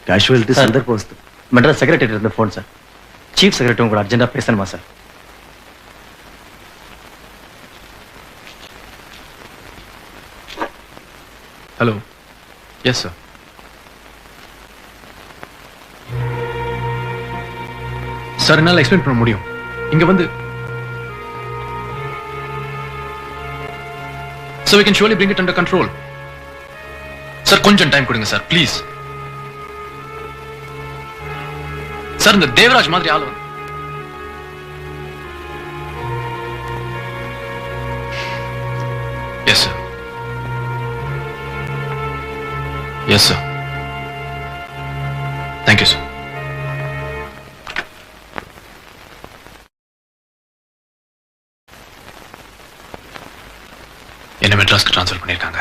Casualty अंदर post Madras secretary इरुंद phone sir chief secretary उंगला अर्जेंटा पेसணுமா sir hello yes sir sir என்னால எக்ஸ்பிளைன் பண்ண முடியும் இங்க வந்து so we can surely bring it under control sir கொஞ்சம் டைம் கொடுங்க சார் ப்ளீஸ் சார் இந்த தேவராஜ் மாதிரி ஆளு yes sir yes sir thank you sir என்ன மெட்ராஸ்க்கு ட்ரான்ஸ்ஃபர் பண்ணிருக்காங்க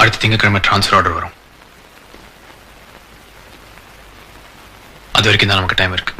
அடுத்த திங்கட்கிழமை ட்ரான்ஸ்ஃபர் ஆர்டர் வரும் அது வரைக்கும் தான் நமக்கு டைம் இருக்கு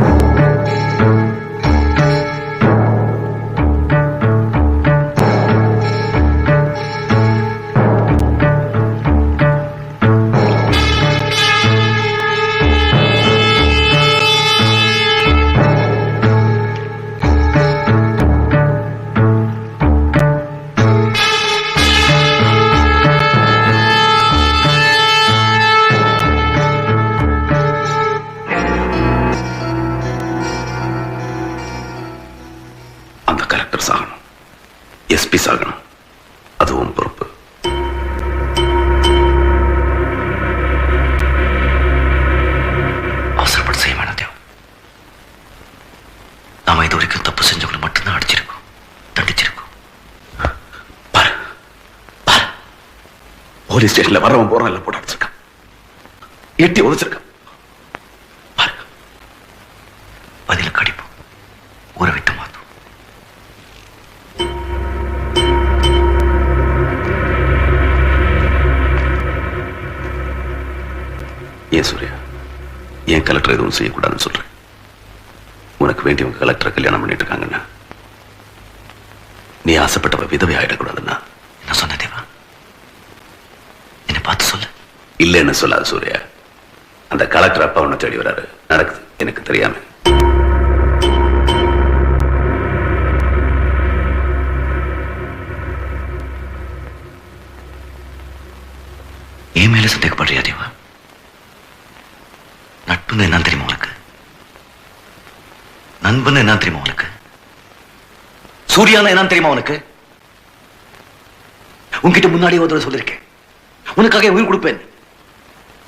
எஸ்பி சாகணும் அதுவும் பொறுப்பு அவசரப்பட்டு செய்ய வேண்டாம் தேவ் நாம இது வரைக்கும் தப்பு செஞ்சவங்களை மட்டும்தான் அடிச்சிருக்கோம் தண்டிச்சிருக்கோம் பாரு பாரு போலீஸ் ஸ்டேஷன்ல வரவன் போறான் எல்லாம் போட்டு அடிச்சிருக்கான் எட்டி உதச்சிருக்கான் பாரு பதில கடிப்போம் ஊரை விட்டு மாத்தோம் ஏன் சூர்யா ஏன் கலெக்டர் எதுவும் செய்யக்கூடாதுன்னு சொல்றேன் உனக்கு வேண்டியவங்க கலெக்டரை கல்யாணம் பண்ணிட்டு இருக்காங்கன்னா நீ ஆசைப்பட்டவ விதவை ஆயிடக்கூடாதுன்னா என்ன சொன்ன தேவா என்ன பார்த்து சொல்ல இல்லைன்னு சொல்லாது சூர்யா அந்த கலெக்டர் அப்பா உன்னை தேடி வராரு நடக்குது எனக்கு தெரியாம ஏன் மேல சந்தேகப்படுறியா தேவா நட்புன்னு என்ன தெரியுமா உனக்கு நண்பன் என்ன தெரியுமா உனக்கு சூர்யான்னு என்ன தெரியுமா உனக்கு உன்கிட்ட முன்னாடி ஒரு தடவை சொல்லிருக்கேன் உனக்காக உயிர் கொடுப்பேன்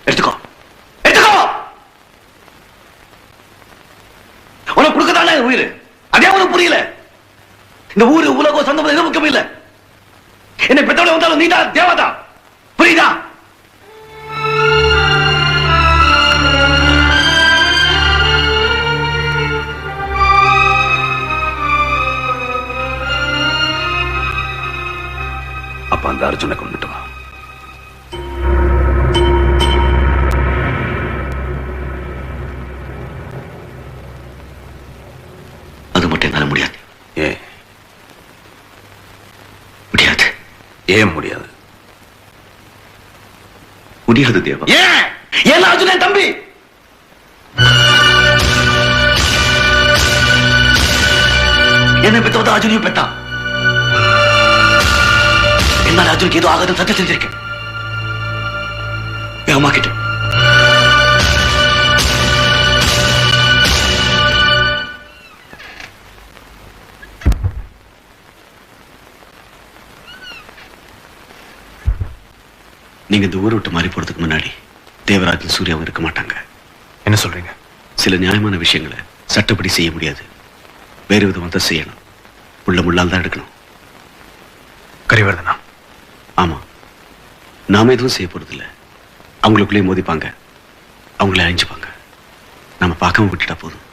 எடுத்துக்கோ எடுத்துக்கோ உனக்கு கொடுக்கதானே உயிர் அதே உனக்கு புரியல இந்த ஊரு உலகம் சொந்தம் எதுவும் முக்கியம் இல்ல என்னை பெற்றவளை வந்தாலும் நீதான் தேவதா புரியுதா அப்ப அந்த அர்ஜுனை கொண்டுட்டு வா அது மட்டும் என்னால முடியாது ஏன் முடியாது ஏன் முடியாது முடியாது தேவா ஏன் ஏன் அர்ஜுனே தம்பி என்னை பெற்றவதான் அர்ஜுனையும் பெற்றான் என்னால் அர்ஜுனுக்கு ஏதோ ஆகாதுன்னு சத்தியம் செஞ்சிருக்கேன் என் அம்மா கிட்ட நீங்க இந்த ஊரை விட்டு மாறி போறதுக்கு முன்னாடி தேவராஜன் சூர்யாவும் இருக்க மாட்டாங்க என்ன சொல்றீங்க சில நியாயமான விஷயங்களை சட்டப்படி செய்ய முடியாது வேறு விதமாக தான் செய்யணும் உள்ள முள்ளால் தான் எடுக்கணும். கரிவர்தனா, ஆமா, நாம எதுவும் செய்ய போறதில்ல. அவங்களுக்குள்ளேயே மோதிப்பாங்க, அவங்களே அழிஞ்சுப்பாங்க. நம்ம பார்க்காம விட்டுட்டா போதும்.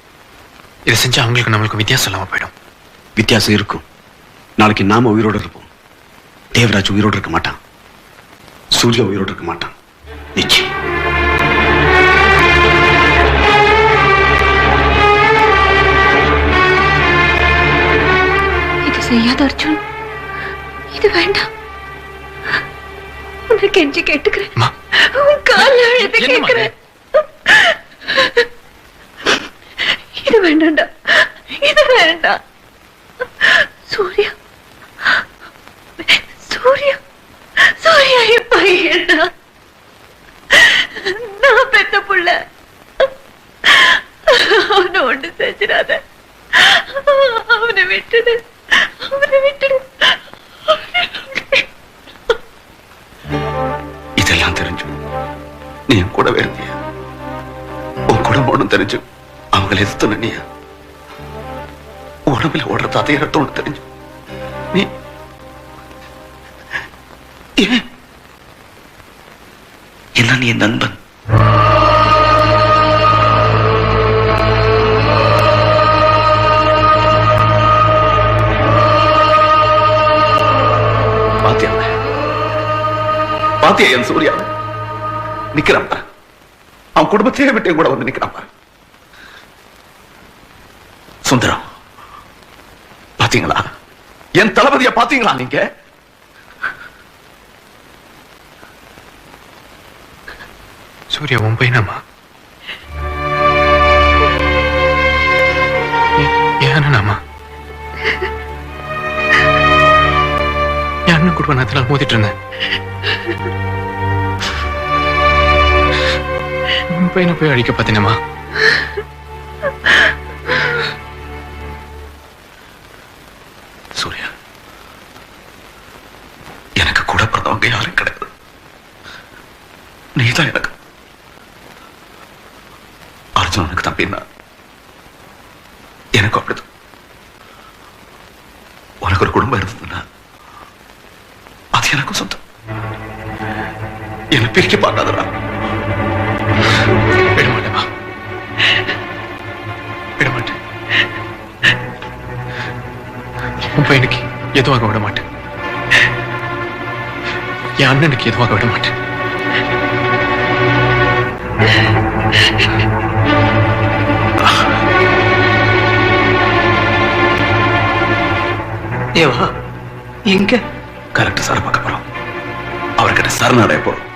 இதை செஞ்சா அவங்களுக்கு நம்மளுக்கு வித்தியாசம் இல்லாம போயிடும். வித்தியாசம் இருக்கும். நாளைக்கு நாம உயிரோடு இருப்போம். தேவராஜ் உயிரோடு இருக்க மாட்டான். சூர்யா உயிரோடு இருக்க மாட்டான். நிச்சயம். இது செய்யாத அர்ஜுன், இது வேண்டாம். உன்னை கெஞ்சி கேட்டுக்கிறேன். அம்மா, உன் கால்ல விழுந்து என்னம்மா இது? கேட்கிறேன். இது வேண்டாம்டா, இது வேண்டாம். சூர்யா, சூர்யா, சூர்யா என் பையன்டா. நான் பெத்த புள்ள. அவனை ஒண்ணு செஞ்சிடாத. அவனை விட்டுடு, அவனை விட்டுடு. இதெல்லாம் தெரிஞ்சு நீ என் கூடவே இருந்தியா? உன் குடும்பம் ஒண்ணும் தெரிஞ்சு அவங்களை எதிர்த்து நின்னியா? உடம்புல ஓடுறது அதே ரத்தம் தெரிஞ்சு நீ ஏன்? என்ன நீ என் நண்பன். பாத்தியா என் சூர்யா நிக்கிறான் பாரு. அவன் குடும்பத்தையே விட்டு கூட வந்து நிக்கிறான் பாரு. சுந்தரம், பாத்தீங்களா என் தளபதியை? பாத்தீங்களா நீங்க? சூர்யா உன் பையனாமா? ஏனம்மா என் அண்ணன் கூட நான் அதெல்லாம் மோதிட்டு இருந்தேன். உன் பையனை போய் அழிக்க பார்த்தீனம்மா. சூர்யா, எனக்கு கூட பிறந்தவங்க யாரும் கிடையாது. நீதான் எனக்கு. அர்ஜுனனுக்கு தம்பின்னா எனக்கு அப்படிதான். உனக்கு ஒரு குடும்பம் இருந்ததுன்னா அது எனக்கும் சொந்தம். என்னை பிரிக்க பார்க்காதடா. விட மாட்டேமா, விட மாட்டேன். உன் பையனுக்கு எதுவாக விட மாட்டேன். என் அண்ணனுக்கு எதுவாக விட மாட்டேன். தேவா, எங்க? கரெக்ட் சார் பார்க்க போறோம். அவர்கிட்ட சரணடைய போறோம்.